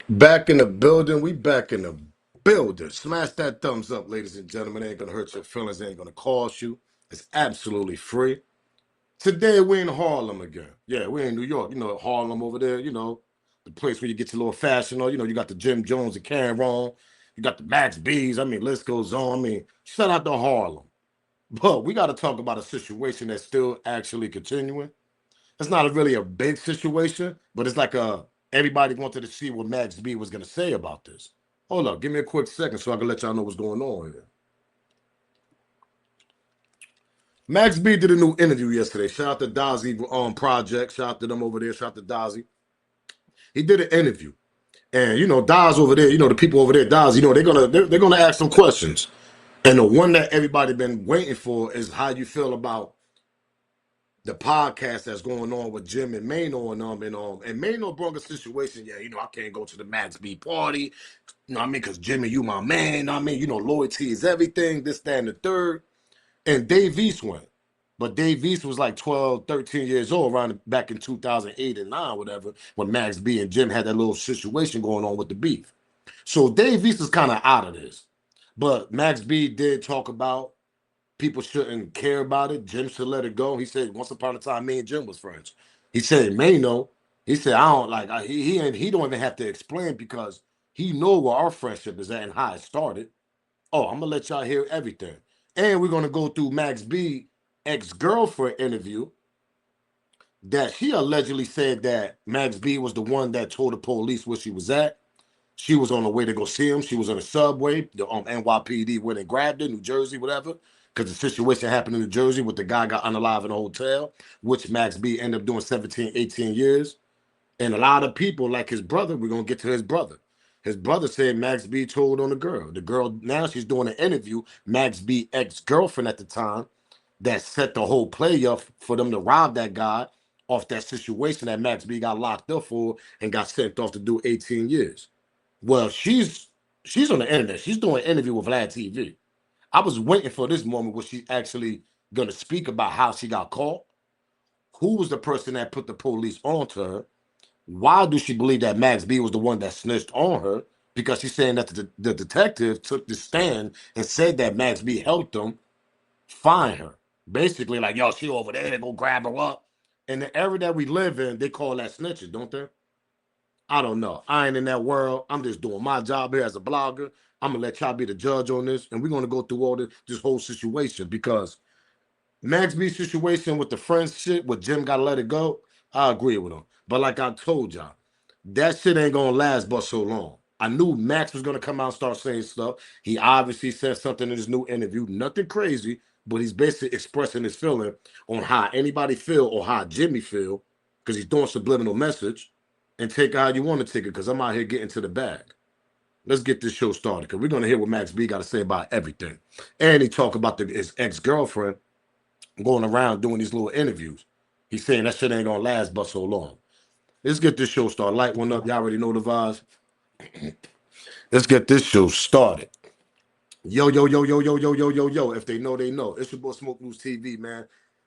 Back in the building. We back in the building. Smash that thumbs up, ladies and gentlemen. It ain't gonna hurt your feelings. It ain't gonna cost you. It's absolutely free. Today we in Harlem again. Yeah, we in New York. You know Harlem over there. You know the place where you get your little fashion. Or you got the Jim Jones and Cameron. You got the Max B's. I mean, list goes on. I mean, shout out to Harlem. But we got to talk about a situation that's still actually continuing. It's not really a big situation, but it's like everybody wanted to see what Max B was gonna say about this. Hold up, give me a quick second so I can let y'all know what's going on here. Max B did a new interview yesterday. Shout out to Dozzy Project. Shout out to them over there. Shout out to Dozzy. He did an interview, and Daz over there. The people over there, Daz. They're gonna ask some questions, and the one that everybody been waiting for is how you feel about the podcast that's going on with Jim and Maino and Maino brought a situation. Yeah, I can't go to the Max B party. You know what I mean? Because Jimmy, you my man. You know what I mean? Loyalty is everything. This, that, and the third. And Dave East went. But Dave East was like 12, 13 years old around back in 2008 and 9, whatever, when Max B and Jim had that little situation going on with the beef. So Dave East is kind of out of this. But Max B did talk about people shouldn't care about it. Jim should let it go. He said once upon a time, me and Jim was friends. He said Maino. He said I don't like. He don't even have to explain because he know where our friendship is at and how it started. Oh, I'm gonna let y'all hear everything, and we're gonna go through Max B ex-girlfriend interview that she allegedly said that Max B was the one that told the police where she was at. She was on the way to go see him. She was on the subway. The NYPD went and grabbed her, New Jersey, whatever, because the situation happened in New Jersey with the guy got unalive in a hotel, which Max B ended up doing 17, 18 years. And a lot of people, like his brother, we're going to get to his brother. His brother said Max B told on the girl. The girl, now she's doing an interview, Max B ex-girlfriend at the time, that set the whole play up for them to rob that guy off that situation that Max B got locked up for and got sent off to do 18 years. Well, she's on the internet. She's doing an interview with Vlad TV. I was waiting for this moment where she's actually gonna speak about how she got caught, who was the person that put the police onto her, why do she believe that Max B was the one that snitched on her? Because she's saying that the detective took the stand and said that Max B helped them find her. Basically, like, yo, she over there, go grab her up. In the area that we live in, they call that snitching, don't they? I don't know. I ain't in that world. I'm just doing my job here as a blogger. I'm gonna let y'all be the judge on this, and we're gonna go through all this whole situation because Max B's situation with the friends shit, with Jim gotta let it go. I agree with him, but like I told y'all, that shit ain't gonna last but so long. I knew Max was gonna come out and start saying stuff. He obviously said something in his new interview, nothing crazy, but he's basically expressing his feeling on how anybody feel or how Jimmy feel, because he's doing subliminal message, and take it how you want to take it, because I'm out here getting to the bag. Let's get this show started, because we're gonna hear what Max B got to say about everything. And he talk about his ex-girlfriend going around doing these little interviews. He's saying that shit ain't gonna last but so long. Let's get this show started. Light one up. Y'all already know the vibes. Let's get this show started. Yo, yo, yo, yo, yo, yo, yo, yo, yo. If they know, they know. It's your boy Smoke News TV, man.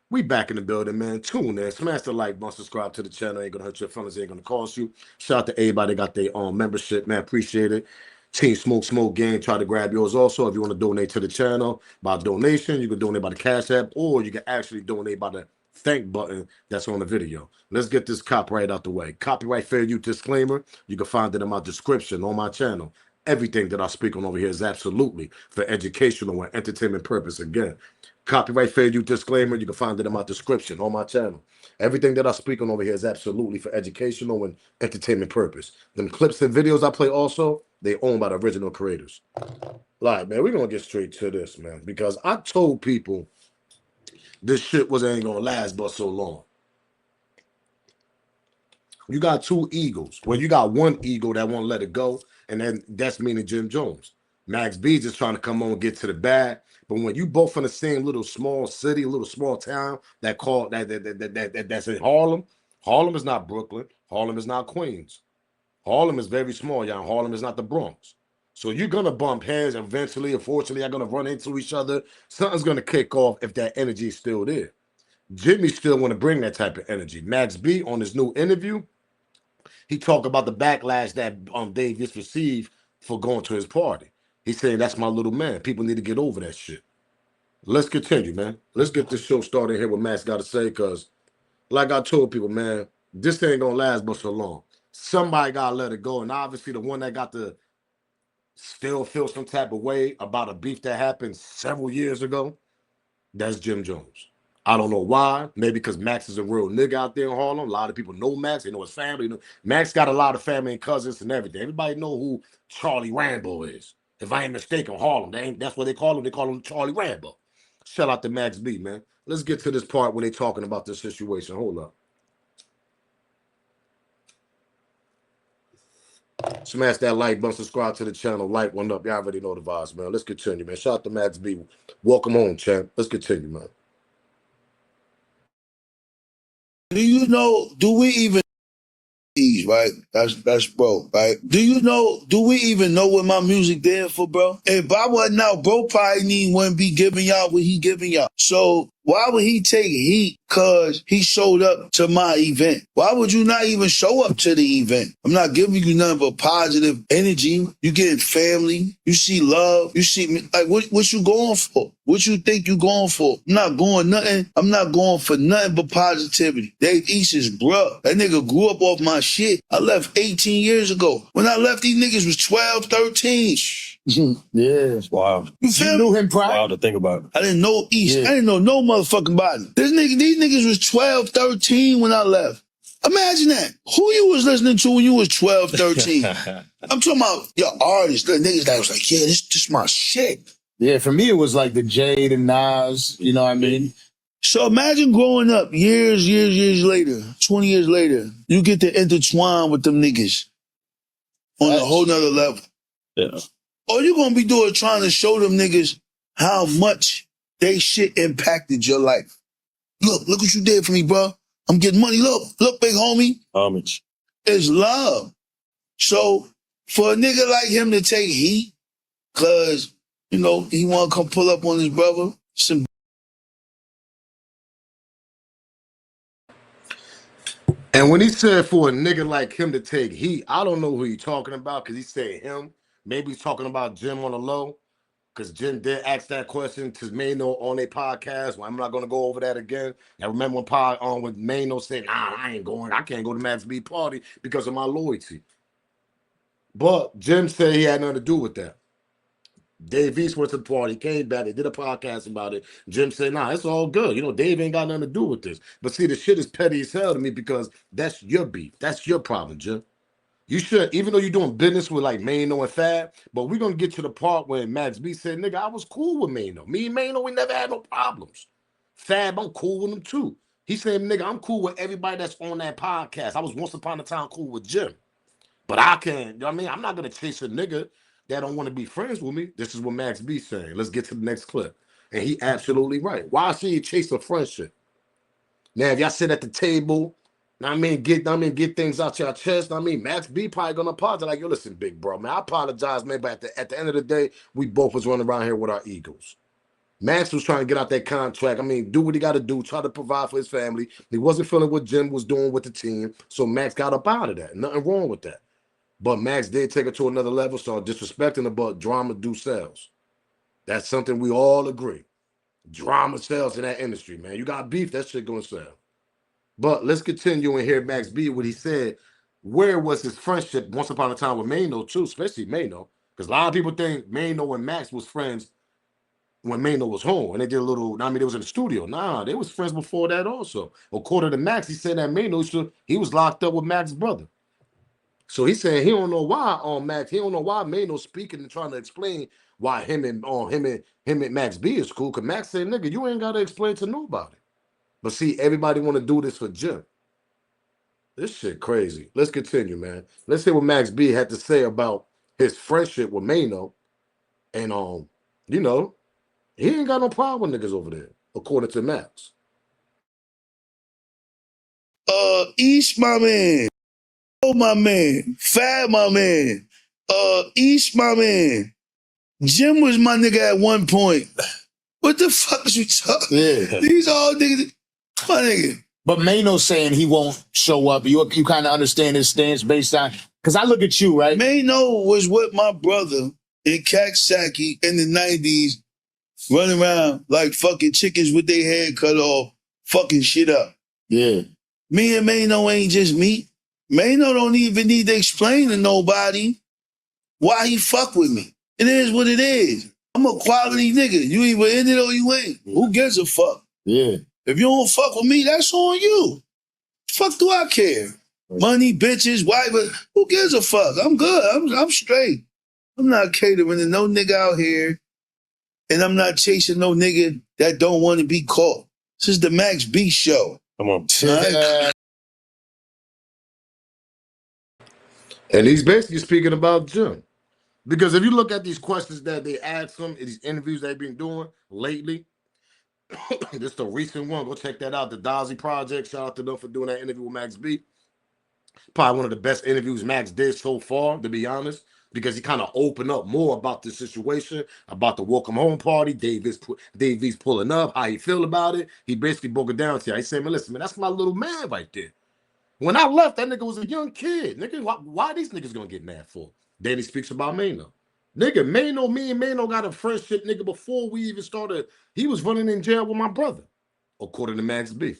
We back in the building, man. Tune in. Smash the like button, subscribe to the channel. Ain't gonna hurt your feelings, ain't gonna cost you. Shout out to everybody that got their membership, man. Appreciate it. Team Smoke Gang, try to grab yours also. If you want to donate to the channel by donation, you can donate by the Cash App, or you can actually donate by the thank button that's on the video. Let's get this copyright out the way. Copyright fair use disclaimer. You can find it in my description on my channel. Everything that I speak on over here is absolutely for educational and entertainment purpose. Again, copyright fair use disclaimer. You can find it in my description on my channel. Everything that I speak on over here is absolutely for educational and entertainment purpose. Them clips and videos I play also, they owned by the original creators. Like, man, we're gonna get straight to this, man, because I told people this shit was ain't gonna last but so long. You got two egos. Well, you got one ego that won't let it go, and then that's meaning Jim Jones. Max B just trying to come on and get to the bag. But when you both from the same little small city, little small town that's in Harlem, Harlem is not Brooklyn. Harlem is not Queens. Harlem is very small, y'all. Harlem is not the Bronx. So you're gonna bump heads eventually. Unfortunately, you're gonna run into each other. Something's gonna kick off if that energy is still there. Jimmy still want to bring that type of energy. Max B on his new interview, He talked about the backlash that Davis received for going to his party. He's saying that's my little man. People need to get over that shit. Let's continue, man. Let's get this show started here. What Max got to say, because like I told people, man, this ain't gonna last but so long. Somebody gotta let it go, and obviously the one that got to still feel some type of way about a beef that happened several years ago, that's Jim Jones. I don't know why. Maybe because Max is a real nigga out there in Harlem. A lot of people know Max. They know his family. Max got a lot of family and cousins and everything. Everybody know who Charlie Rambo is. If I ain't mistaken, Harlem. That's what they call him. They call him Charlie Rambo. Shout out to Max B, man. Let's get to this part when they talking about this situation. Hold up. Smash that like button, subscribe to the channel, like one up. Y'all already know the vibes, man. Let's continue, man. Shout out to Max B. Welcome home, champ. Let's continue, man. Do you know, do we even right? That's bro, right? Do we even know what my music there for, bro? If I wasn't out, bro probably wouldn't be giving y'all what he giving y'all. So why would he take heat cause he showed up to my event? Why would you not even show up to the event? I'm not giving you nothing but positive energy. You get family, you see love, you see me. Like what you going for? What you think you going for? I'm not going nothing. I'm not going for nothing but positivity. Dave East is bruh. That nigga grew up off my shit. I left 18 years ago. When I left, these niggas was 12, 13. Yeah. Wow. You knew him prior? Wow to think about. I didn't know East. Yeah. I didn't know no motherfucking body. These niggas was 12, 13 when I left. Imagine that. Who you was listening to when you was 12, 13? I'm talking about your artists, the niggas that was like, yeah, this my shit. Yeah, for me, it was like the Jade and Nas, you know what I mean? So imagine growing up years later, 20 years later, you get to intertwine with them niggas on a whole nother level. Yeah. All you gonna be doing trying to show them niggas how much they shit impacted your life. Look what you did for me, bro. I'm getting money. Look, big homie. Homage. It's love. So for a nigga like him to take heat, cause, you know, he wanna come pull up on his brother, some. And when he said for a nigga like him to take heat, I don't know who he's talking about because he said him. Maybe he's talking about Jim on the low because Jim did ask that question to Maino on a podcast. Well, I'm not going to go over that again. I remember when Maino said, nah, I ain't going. I can't go to Max B party because of my loyalty. But Jim said he had nothing to do with that. Dave East went to the party, came back, they did a podcast about it. Jim said, nah, it's all good. You know, Dave ain't got nothing to do with this. But see, the shit is petty as hell to me because that's your beef. That's your problem, Jim. You should, even though you're doing business with like Maino and Fab, but we're going to get to the part where Max B said, nigga, I was cool with Maino. Me and Maino, we never had no problems. Fab, I'm cool with him too. He said, nigga, I'm cool with everybody that's on that podcast. I was once upon a time cool with Jim. But I can, you know what I mean? I'm not going to chase a nigga that don't want to be friends with me. This is what Max B saying. Let's get to the next clip. And he absolutely right. Why should you chase a friendship? Now, if y'all sit at the table, get things out your chest. Max B probably gonna apologize. Like, yo, listen, big bro, man, I apologize, man. But at the end of the day, we both was running around here with our egos. Max was trying to get out that contract. Do what he got to do, try to provide for his family. He wasn't feeling what Jim was doing with the team, so Max got up out of that. Nothing wrong with that. But Max did take it to another level, so disrespecting the but drama do sells. That's something we all agree. Drama sells in that industry, man. You got beef, that shit gonna sell. But let's continue and hear Max B what he said. Where was his friendship once upon a time with Maino too, especially Maino? Because a lot of people think Maino and Max was friends when Maino was home and they did a little, they was in the studio. Nah, they was friends before that also. According to Max, he said that Maino, he was locked up with Max's brother. So he said he don't know why Max, he don't know why Maino speaking and trying to explain why him and Max B is cool. Cause Max said, nigga, you ain't gotta explain to nobody. But see, everybody want to do this for Jim. This shit crazy. Let's continue, man. Let's hear what Max B had to say about his friendship with Maino. And you know, he ain't got no problem with niggas over there, according to Max. East, my man. Oh, my man. Fab, my man. East, my man. Jim was my nigga at one point. What the fuck is you talking? Yeah. These all niggas. My nigga. But Maino's saying he won't show up. You kind of understand his stance based on, because I look at you, right? Maino was with my brother in Kaksaki in the 90s, running around like fucking chickens with their head cut off, fucking shit up. Yeah. Me and Maino ain't just me. Maino don't even need to explain to nobody why he fuck with me. It is what it is. I'm a quality nigga. You either in it or you ain't. Who gives a fuck? Yeah. If you don't fuck with me, that's on you. Fuck do I care? Money, bitches, wife, who gives a fuck? I'm good. I'm straight. I'm not catering to no nigga out here, and I'm not chasing no nigga that don't want to be caught. This is the Max B show. Come on. Right? And he's basically speaking about Jim. Because if you look at these questions that they ask him in these interviews they've been doing lately, this is the recent one. Go check that out. The Dozzy Project. Shout out to them for doing that interview with Max B. Probably one of the best interviews Max did so far, to be honest, because he kind of opened up more about the situation, about the welcome home party. Davies pulling up, how he feel about it. He basically broke it down to you. He said, man, listen, man, that's my little man right there. When I left, that nigga was a young kid. Nigga, why these niggas gonna get mad for? Then he speaks about Maino. Nigga, Maino, me and Maino got a friendship, nigga, before we even started. He was running in jail with my brother, according to Max B.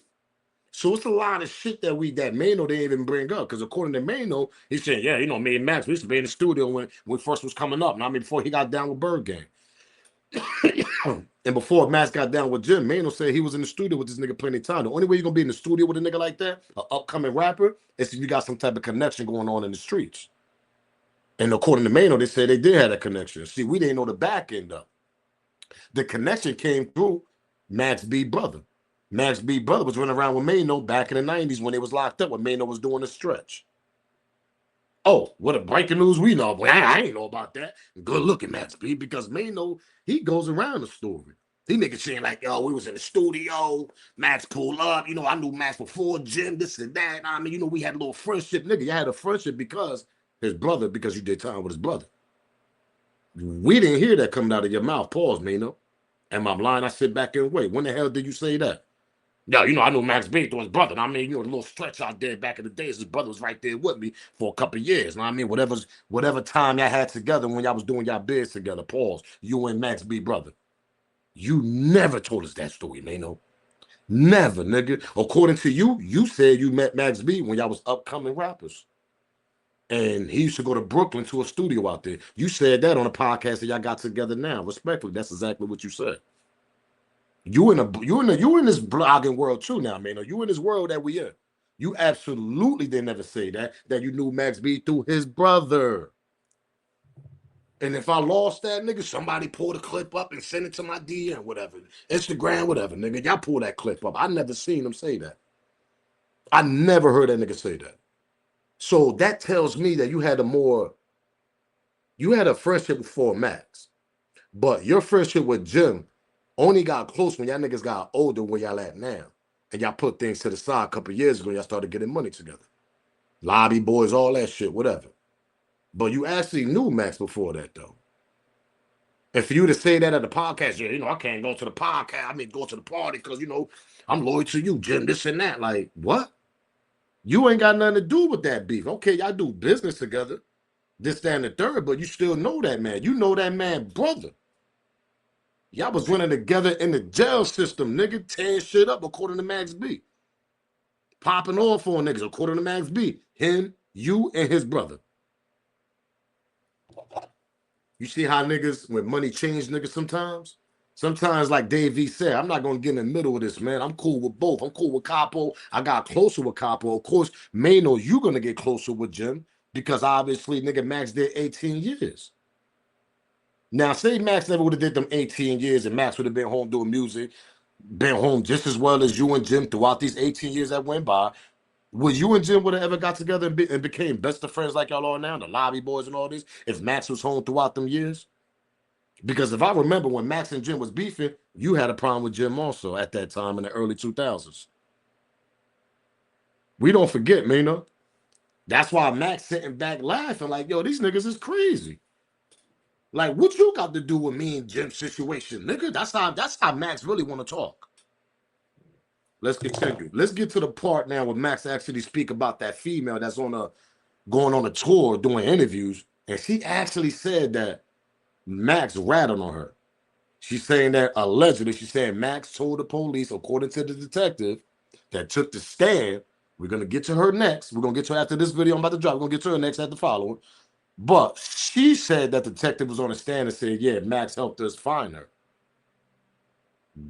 So it's a lot of shit that Maino didn't even bring up. Because according to Maino, he said, yeah, you know, me and Max, we used to be in the studio when first was coming up. I mean, before he got down with Bird Gang. And before Max got down with Jim, Maino said he was in the studio with this nigga plenty of time. The only way you're gonna be in the studio with a nigga like that, an upcoming rapper, is if you got some type of connection going on in the streets. And according to Maino, they said they did have a connection. See, we didn't know the back end of. The connection came through Max B brother. Max B brother was running around with Maino back in the 90s when they was locked up when Maino was doing the stretch. Oh, what a breaking news we know. Boy, I ain't know about that. Good looking, Max B, because Maino, he goes around the story. He niggas saying like, yo, we was in the studio, Max pulled up, you know, I knew Max before Jim, this and that. I mean, you know, we had a little friendship. Nigga, you had a friendship because his brother, because you did time with his brother. We didn't hear that coming out of your mouth. Pause, Maino. Am I lying? I sit back and wait. When the hell did you say that? Yeah, you know, I knew Max B through his brother. I mean, you know, the little stretch out there back in the days, his brother was right there with me for a couple of years. I mean, whatever time y'all had together when y'all was doing y'all bids together, pause, you and Max B brother. You never told us that story, Maino. Never, nigga. According to you, you said you met Max B when y'all was upcoming rappers. And he used to go to Brooklyn to a studio out there. You said that on a podcast that y'all got together now. Respectfully, that's exactly what you said. You in this blogging world too now, man. You in this world that we in. You absolutely didn't ever say that you knew Max B through his brother. And if I lost that nigga, somebody pull the clip up and send it to my DM, whatever, Instagram, whatever, nigga. Y'all pull that clip up. I never seen him say that. I never heard that nigga say that. So that tells me that you had a friendship before Max, but your friendship with Jim only got close when y'all niggas got older where y'all at now. And y'all put things to the side a couple years ago, y'all started getting money together. Lobby boys, all that shit, whatever. But you actually knew Max before that, though. And for you to say that at the podcast, yeah, you know, I can't go to the podcast. I mean, go to the party because, you know, I'm loyal to you, Jim, this and that. Like, what? You ain't got nothing to do with that beef. Okay, y'all do business together, this, that, and the third, but you still know that man. You know that man, brother. Y'all was running together in the jail system, nigga, tearing shit up according to Max B. Popping off on niggas according to Max B. Him, you, and his brother. You see how niggas, when money change niggas sometimes? Sometimes, like Dave V said, I'm not going to get in the middle of this, man. I'm cool with both. I'm cool with Capo. I got closer with Capo. Of course, Maino, you going to get closer with Jim because obviously, nigga, Max did 18 years. Now, say Max never would have did them 18 years and Max would have been home doing music, been home just as well as you and Jim throughout these 18 years that went by. Would you and Jim would have ever got together and became best of friends like y'all are now, the lobby boys and all this, if Max was home throughout them years? Because if I remember when Max and Jim was beefing, you had a problem with Jim also at that time in the early 2000s. We don't forget, Mina. That's why Max sitting back laughing like, yo, these niggas is crazy. Like, what you got to do with me and Jim's situation, nigga? That's how Max really want to talk. Let's continue. Let's get to the part now where Max actually speak about that female that's on a going on a tour doing interviews, and she actually said that Max ratted on her. She's saying that allegedly, she's saying Max told the police, according to the detective that took the stand. We're gonna get to her next. We're gonna get to her after this video I'm about to drop. We're gonna get to her next after following. But she said that the detective was on the stand and said, yeah, Max helped us find her.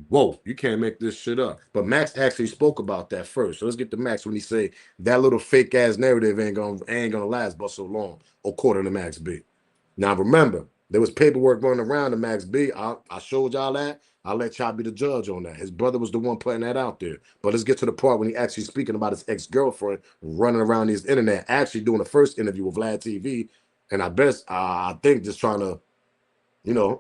Whoa, you can't make this shit up. But Max actually spoke about that first. So let's get to Max when he say that little fake ass narrative ain't gonna last but so long, according to Max B. Now remember, there was paperwork running around to Max B. I showed y'all that. I'll let y'all be the judge on that. His brother was the one putting that out there. But let's get to the part when he actually speaking about his ex-girlfriend running around his internet, actually doing the first interview with Vlad TV. And I think just trying to,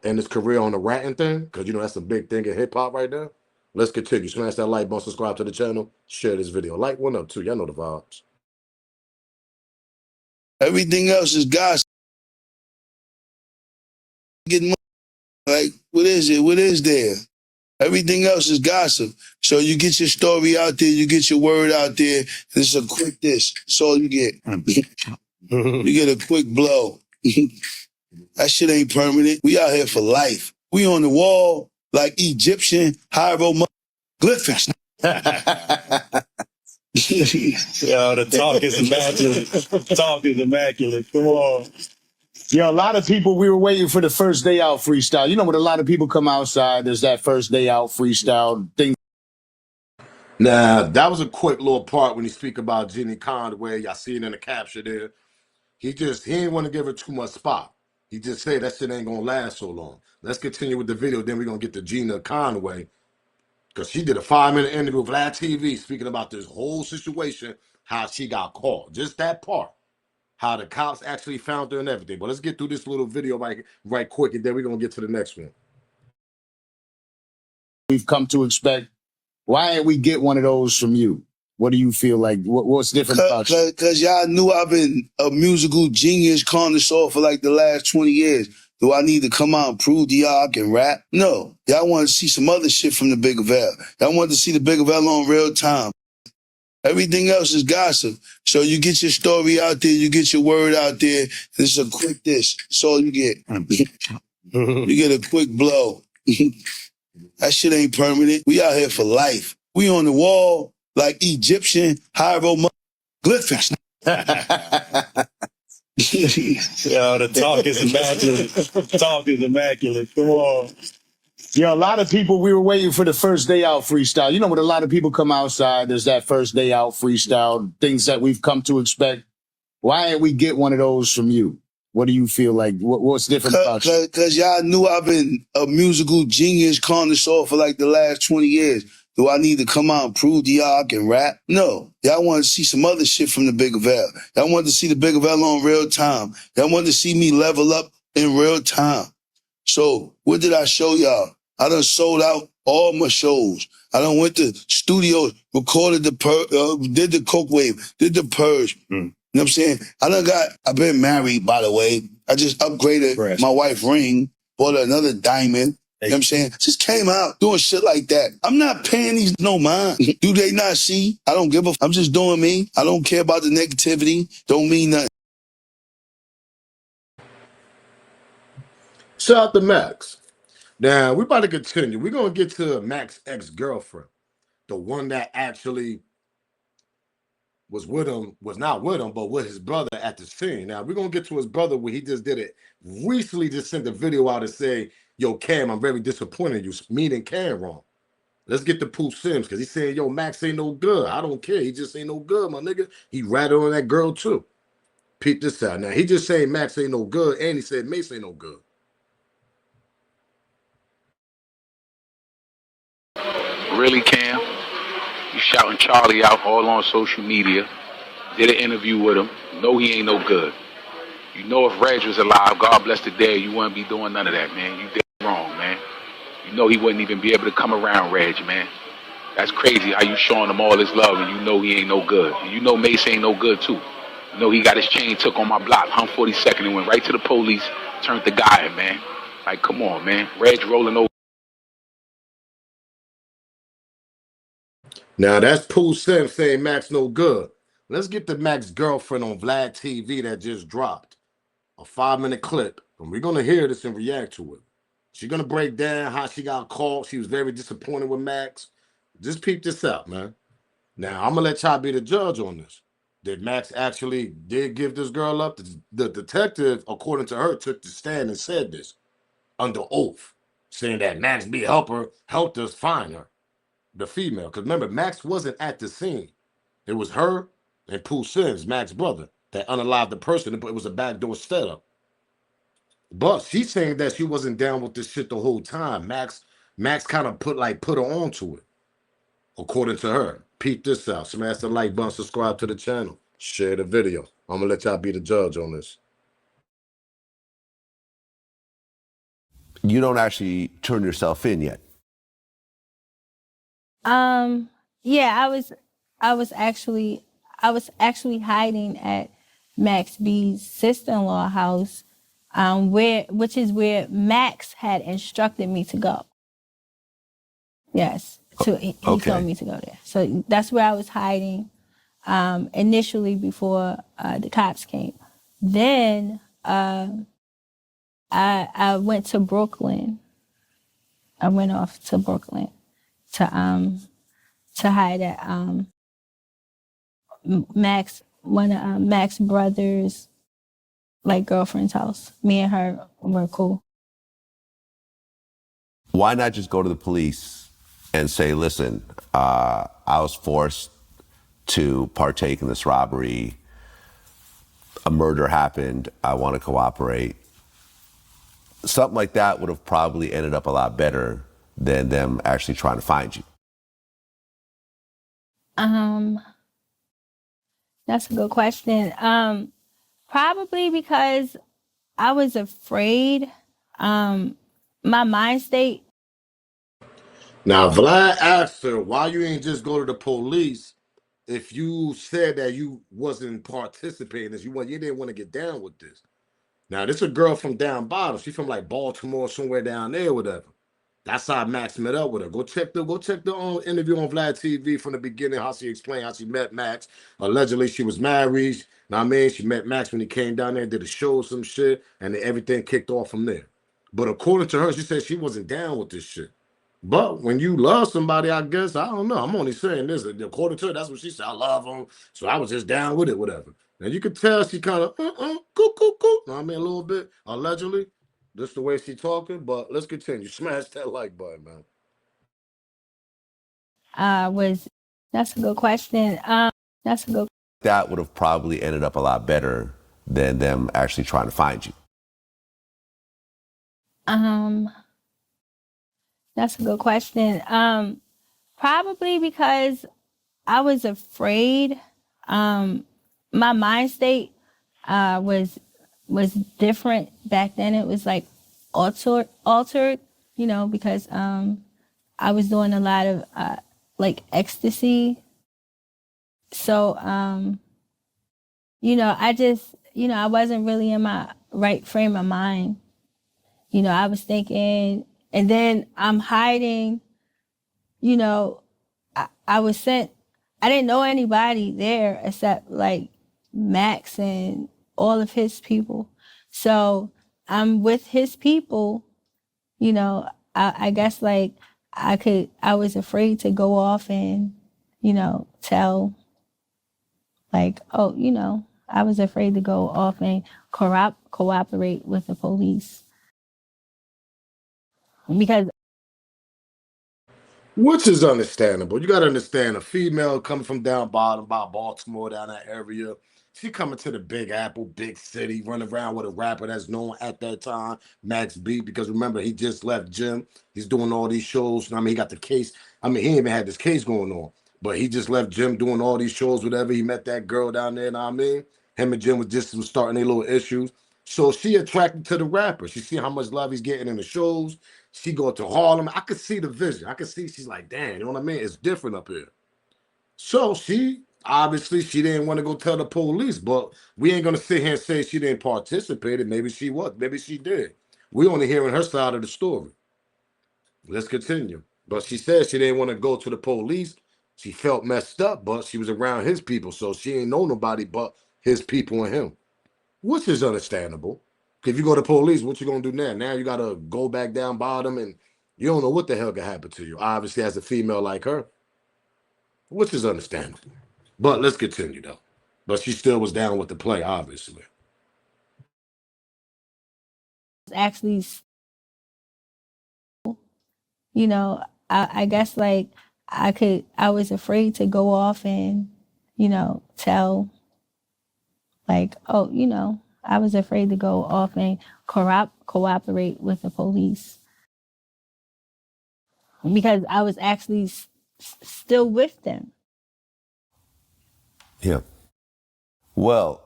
end his career on the ratting thing, because that's a big thing in hip-hop right now. Let's continue. Smash that like button, subscribe to the channel, share this video. Like one up too. Y'all know the vibes. Everything else is gossip. Getting money. Like, what is it? What is there? Everything else is gossip. So you get your story out there, you get your word out there. This is a quick this. That's all you get. You get a quick blow. That shit ain't permanent. We out here for life. We on the wall like Egyptian hieroglyphics. Yo, the talk is immaculate. Talk is immaculate. Come on. Yeah, a lot of people, we were waiting for the first day out freestyle. When a lot of people come outside, there's that first day out freestyle thing. Now, that was a quick little part when you speak about Jenny Conway. Y'all see it in the capture there. He didn't want to give her too much spot. He just said that shit ain't gonna last so long. Let's continue with the video, then we're gonna get to Gina Conway, because she did a 5-minute interview with Vlad TV speaking about this whole situation, how she got caught. Just that part. How the cops actually found her and everything. But let's get through this little video right quick, and then we're gonna get to the next one. We've come to expect. Why ain't we get one of those from you? What do you feel like? What's different about you? Because y'all knew I've been a musical genius connoisseur for like the last 20 years. Do I need to come out and prove to y'all I can rap? No. Y'all want to see some other shit from the Big Avail. Y'all want to see the Big Avail on real time. Everything else is gossip. So you get your story out there, you get your word out there. This is a quick this. That's all you get. You get a quick blow. That shit ain't permanent. We out here for life. We on the wall like Egyptian hieroglyphics. Yo, the talk is immaculate. Talk is immaculate. Come on. Yeah, a lot of people, we were waiting for the first day out freestyle. When a lot of people come outside, there's that first day out freestyle, things that we've come to expect. Why ain't we get one of those from you? What do you feel like? What's different about you? Because y'all knew I've been a musical genius connoisseur for like the last 20 years. Do I need to come out and prove to y'all I can rap? No. Y'all want to see some other shit from the Big Avail. Y'all want to see the Big Avail on real time. Y'all want to see me level up in real time. So what did I show y'all? I done sold out all my shows. I done went to studios, recorded did the Coke Wave, did the Purge. You know what I'm saying? I've been married, by the way. I just upgraded my wife ring, bought her another diamond. You know what I'm saying? Just came out doing shit like that. I'm not paying these no mind. Do they not see? I don't give a I'm just doing me. I don't care about the negativity. Don't mean nothing. Shout out to Max. Now, we're about to continue. We're going to get to Max's ex-girlfriend, the one that actually was not with him, but with his brother at the scene. Now, we're going to get to his brother where he just did it. Recently just sent a video out and say, yo, Cam, I'm very disappointed in you, meaning Cam wrong. Let's get to Pooh Sims, because he's saying, yo, Max ain't no good. I don't care. He just ain't no good, my nigga. He ratted on that girl, too. Peep this out. Now, he just saying Max ain't no good, and he said Mace ain't no good. Really, Cam? You shouting Charlie out all on social media. Did an interview with him. No, he ain't no good. You know if Reg was alive, God bless the dead, you wouldn't be doing none of that, man. You did wrong, man. You know he wouldn't even be able to come around Reg, man. That's crazy how you showing him all this love and you know he ain't no good. And you know Mace ain't no good, too. You know he got his chain took on my block, hung 42nd, and went right to the police, turned the guy in, man. Like, come on, man. Reg rolling over. Now that's Pooh Sim saying Max no good. Let's get to Max's girlfriend on Vlad TV that just dropped. A 5-minute clip. And we're gonna hear this and react to it. She's gonna break down how she got caught. She was very disappointed with Max. Just peep this out, man. Now I'm gonna let y'all be the judge on this. Did Max actually did give this girl up? The detective, according to her, took the stand and said this under oath, saying that Max B helped us find her, the female. Because remember, Max wasn't at the scene. It was her and Pooh Sims, Max's brother, that unalived the person, but it was a backdoor setup. But she's saying that she wasn't down with this shit the whole time. Max kind of put her onto it, according to her. Peep this out. Smash the like button, subscribe to the channel, share the video. I'm gonna let y'all be the judge on this. You don't actually turn yourself in yet. Yeah, I was actually hiding at Max B's sister-in-law house, which is where Max had instructed me to go. Yes, he told me to go there. So that's where I was hiding initially before the cops came. Then I went to Brooklyn. I went off to Brooklyn to hide at one of Max's brothers, like girlfriend's house. Me and her were cool. Why not just go to the police and say, listen, I was forced to partake in this robbery. A murder happened. I want to cooperate. Something like that would have probably ended up a lot better than them actually trying to find you. That's a good question. Probably because I was afraid. My mind state. Now Vlad asked her, why you ain't just go to the police if you said that you wasn't participating, as you didn't want to get down with this. Now this is a girl from down bottom. She's from like Baltimore, somewhere down there, whatever. That's how Max met up with her. Go check the interview on Vlad TV from the beginning, how she explained how she met Max. Allegedly, she was married. Now I mean, she met Max when he came down there, did a show or some shit, and then everything kicked off from there. But according to her, she said she wasn't down with this shit. But when you love somebody, I guess, I don't know. I'm only saying this. According to her, that's what she said. I love him. So I was just down with it, whatever. And you could tell she kind of, cool. Know what I mean? A little bit, allegedly. Just the way she talking. But let's continue. Smash that like button, man. That's a good question. That would have probably ended up a lot better than them actually trying to find you. That's a good question. Probably because I was afraid. My mind state was different back then. It was like altered, because I was doing a lot of like ecstasy. So I just I wasn't really in my right frame of mind. I was thinking, and then I'm hiding. I was sent. I didn't know anybody there except like Max and all of his people. So I'm with his people. I guess like I was afraid to go off and tell like, oh, I was afraid to go off and cooperate with the police. Because which is understandable. You got to understand a female coming from down bottom by Baltimore, down that area. She coming to the Big Apple, big city, running around with a rapper that's known at that time, Max B. Because remember, he just left gym. He's doing all these shows. I mean, he got the case. I mean, he ain't even had this case going on. But he just left gym doing all these shows, whatever. He met that girl down there, know what I mean? Him and Jim was starting their little issues. So she attracted to the rapper. She see how much love he's getting in the shows. She go to Harlem. I could see the vision. I could see she's like, damn, you know what I mean? It's different up here. So she didn't want to go tell the police, but we ain't gonna sit here and say she didn't participate. Maybe she was. Maybe she did. We only hearing her side of the story. Let's continue. But she said she didn't want to go to the police She felt messed up, but she was around his people, so she ain't know nobody but his people and him, which is understandable. If you go to police, what you gonna do now? Now you gotta go back down bottom, and you don't know what the hell could happen to you. Obviously, as a female like her, which is understandable. But let's continue though. But she still was down with the play, obviously. Actually, you know, I guess like I was afraid to go off and, tell like, oh, I was afraid to go off and cooperate with the police because I was actually still with them. Yeah. Well,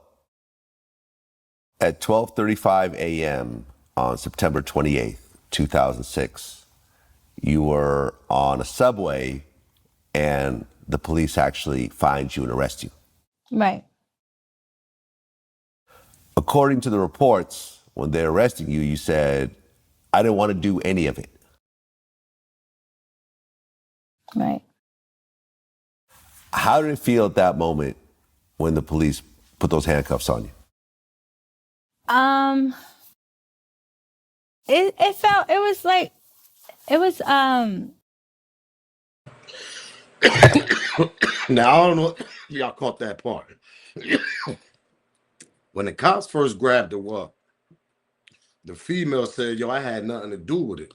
at 12:35 a.m. on September 28th, 2006, you were on a subway and the police actually find you and arrest you. Right. According to the reports, when they're arresting you, you said, I didn't want to do any of it. Right. How did it feel at that moment when the police put those handcuffs on you? It felt, it was like, it was, Now I don't know if y'all caught that part. When the cops first grabbed her up, the female said, yo, I had nothing to do with it.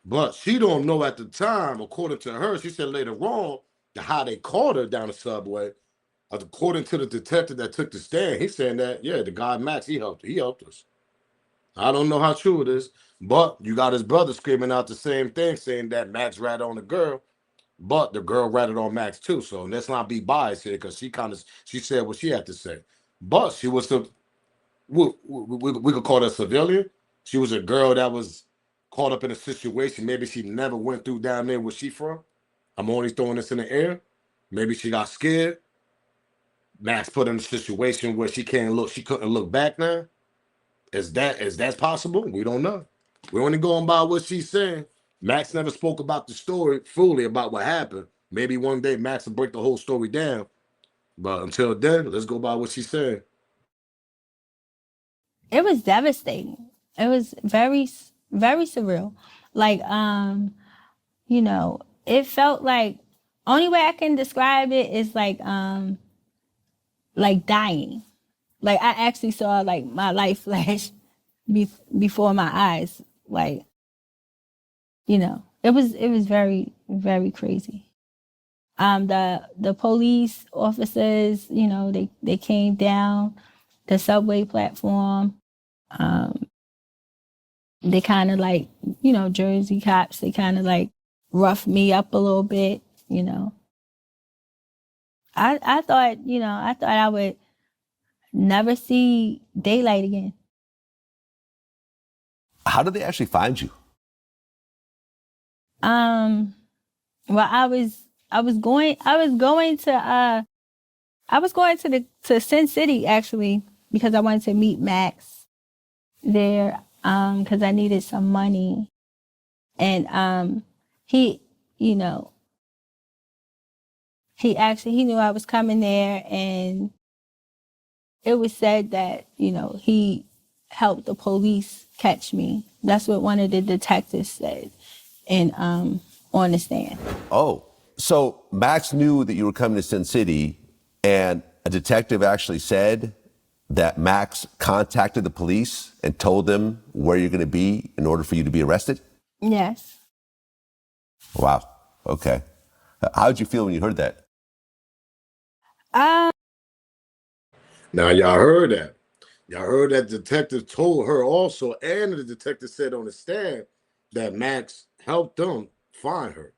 But she don't know at the time, according to her, she said later on, how they caught her down the subway. According to the detective that took the stand, he's saying that, yeah, the guy Max, he helped us. I don't know how true it is, but you got his brother screaming out the same thing, saying that Max ratted on the girl, but the girl ratted on Max too. So let's not be biased here, because she said what she had to say. But she was we could call her a civilian. She was a girl that was caught up in a situation. Maybe she never went through down there where she from. I'm only throwing this in the air. Maybe she got scared. Max put her in a situation where she couldn't look back now. Is that possible? We don't know. We're only going by what she's saying. Max never spoke about the story fully about what happened. Maybe one day Max will break the whole story down. But until then, let's go by what she's saying. it was devastating. It was very, very surreal. Like, it felt like, only way I can describe it is like dying. Like I actually saw like my life flash before my eyes. Like, it was very, very crazy. The police officers, they came down the subway platform. They kind of like, Jersey cops, they kind of like roughed me up a little bit. I thought, I would never see daylight again. How did they actually find you? Well, I was going to Sin City actually because I wanted to meet Max there because I needed some money, and he you know he knew I was coming there, and it was said that he helped the police catch me. That's what one of the detectives said, and on the stand. Oh, so Max knew that you were coming to Sin City, and a detective actually said that Max contacted the police and told them where you're going to be in order for you to be arrested? Yes. Wow. Okay. How did you feel when you heard that? Now y'all heard that. Y'all heard that detective told her also, and the detective said on the stand that Max helped them find her.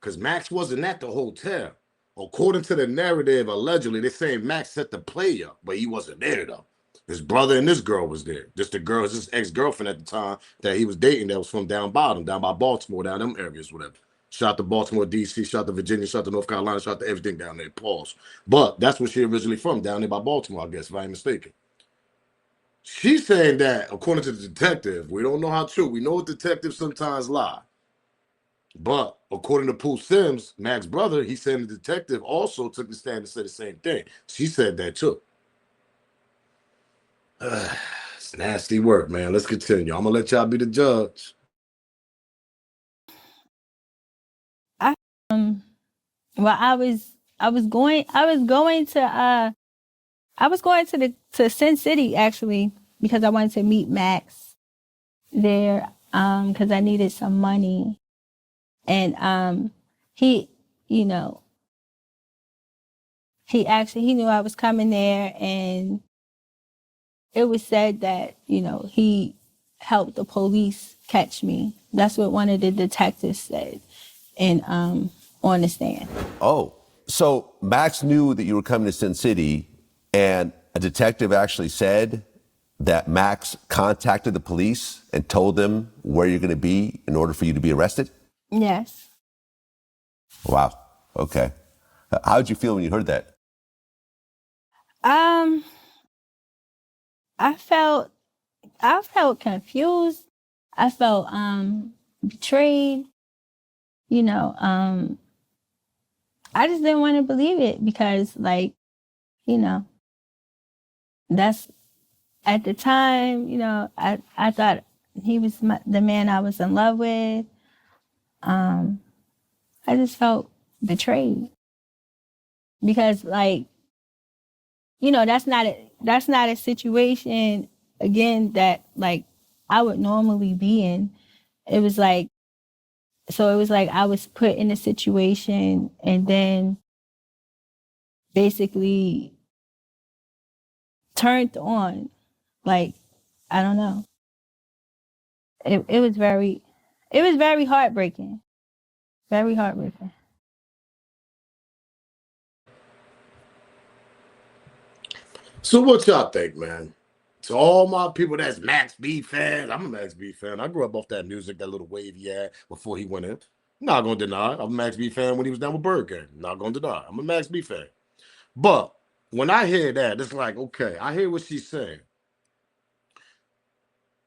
Because Max wasn't at the hotel. According to the narrative, allegedly, they're saying Max set the play up, but he wasn't there though. His brother and this girl was there. Just the girl, his ex-girlfriend at the time that he was dating that was from down bottom, down by Baltimore, down them areas, whatever. Shot to Baltimore, DC, shot to Virginia, shot to North Carolina, shot to everything down there. Pause. But that's where she originally from, down there by Baltimore, I guess, if I ain't mistaken. She's saying that, according to the detective, we don't know how true. We know detectives sometimes lie. But according to Pooh Sims, Mac's brother, he said the detective also took the stand and said the same thing. She said that too. It's nasty work, man. Let's continue. I'm gonna let y'all be the judge. I well, I was going to Sin City actually because I wanted to meet Max there because I needed some money. And he, you know, he knew I was coming there, and it was said that, he helped the police catch me. That's what one of the detectives said and on the stand. Oh, so Max knew that you were coming to Sin City, and a detective actually said that Max contacted the police and told them where you're going to be in order for you to be arrested? Yes. Wow. Okay. How did you feel when you heard that? Um I felt confused. I felt betrayed. You know, I just didn't want to believe it because, like, you know, that's at the time, I thought he was the man I was in love with. I just felt betrayed because, like, that's not a situation again that, like, I would normally be in. It was like I was put in a situation and then basically turned on. Like, I don't know. It was very heartbreaking. Very heartbreaking. So what y'all think, man? To all my people that's Max B fans, I'm a Max B fan. I grew up off that music, that little wave he had before he went in. Not gonna deny. I'm a Max B fan when he was down with Bird Gang. Not gonna deny. I'm a Max B fan. But when I hear that, it's like, okay, I hear what she's saying.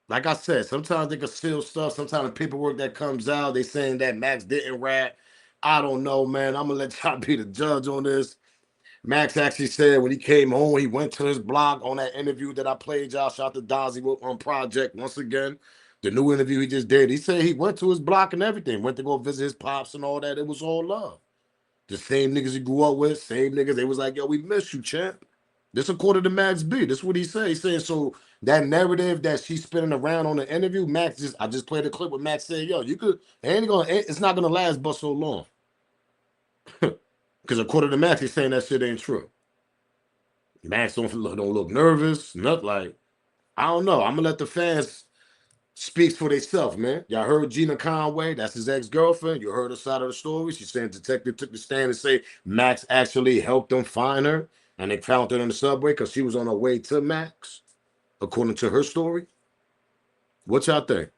Like I said, sometimes they can steal stuff. Sometimes the paperwork that comes out, they saying that Max didn't rap. I don't know, man. I'm gonna let y'all be the judge on this. Max actually said when he came home, he went to his blog on that interview that I played y'all. Shout out to Dozzy on Project once again. The new interview he just did. He said he went to his block and everything. Went to go visit his pops and all that. It was all love. The same niggas he grew up with, same niggas. They was like, yo, we miss you, champ. This according to Max B. This is what he said. He said, so that narrative that she's spinning around on the interview, I just played a clip with Max saying, yo, it's not gonna last but so long. Because according to Max, he's saying that shit ain't true. Max don't look nervous, nothing like. I don't know. I'm gonna let the fans speak for themselves, man. Y'all heard Gina Conway? That's his ex-girlfriend. You heard her side of the story. She said detective took the stand and say Max actually helped them find her, and they found her in the subway because she was on her way to Max, according to her story. What y'all think?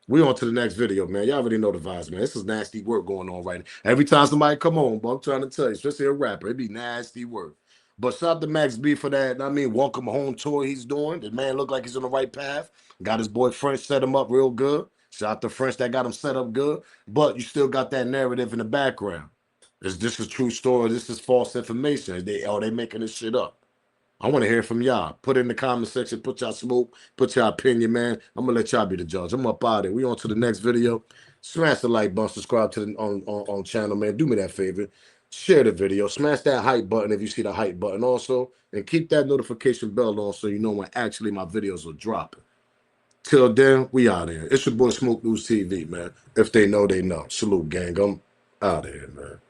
We on to the next video, man. Y'all already know the vibes, man. This is nasty work going on right now. Every time somebody come on, but I'm trying to tell you, especially a rapper, it be nasty work. But shout out to Max B for that. I mean, welcome home tour he's doing. The man look like he's on the right path. Got his boy French set him up real good. Shout out to French that got him set up good. But you still got that narrative in the background. Is this a true story? This is false information. They making this shit up? I want to hear from y'all. Put it in the comment section. Put y'all smoke. Put y'all opinion, man. I'm gonna let y'all be the judge. I'm up out of it. We on to the next video. Smash the like button. Subscribe to the on channel, man. Do me that favor. Share the video. Smash that hype button if you see the hype button also, and keep that notification bell on so you know when actually my videos are dropping. Till then, we out here. It's your boy Smoke News TV, man. If they know, they know. Salute, gang. I'm out of here, man.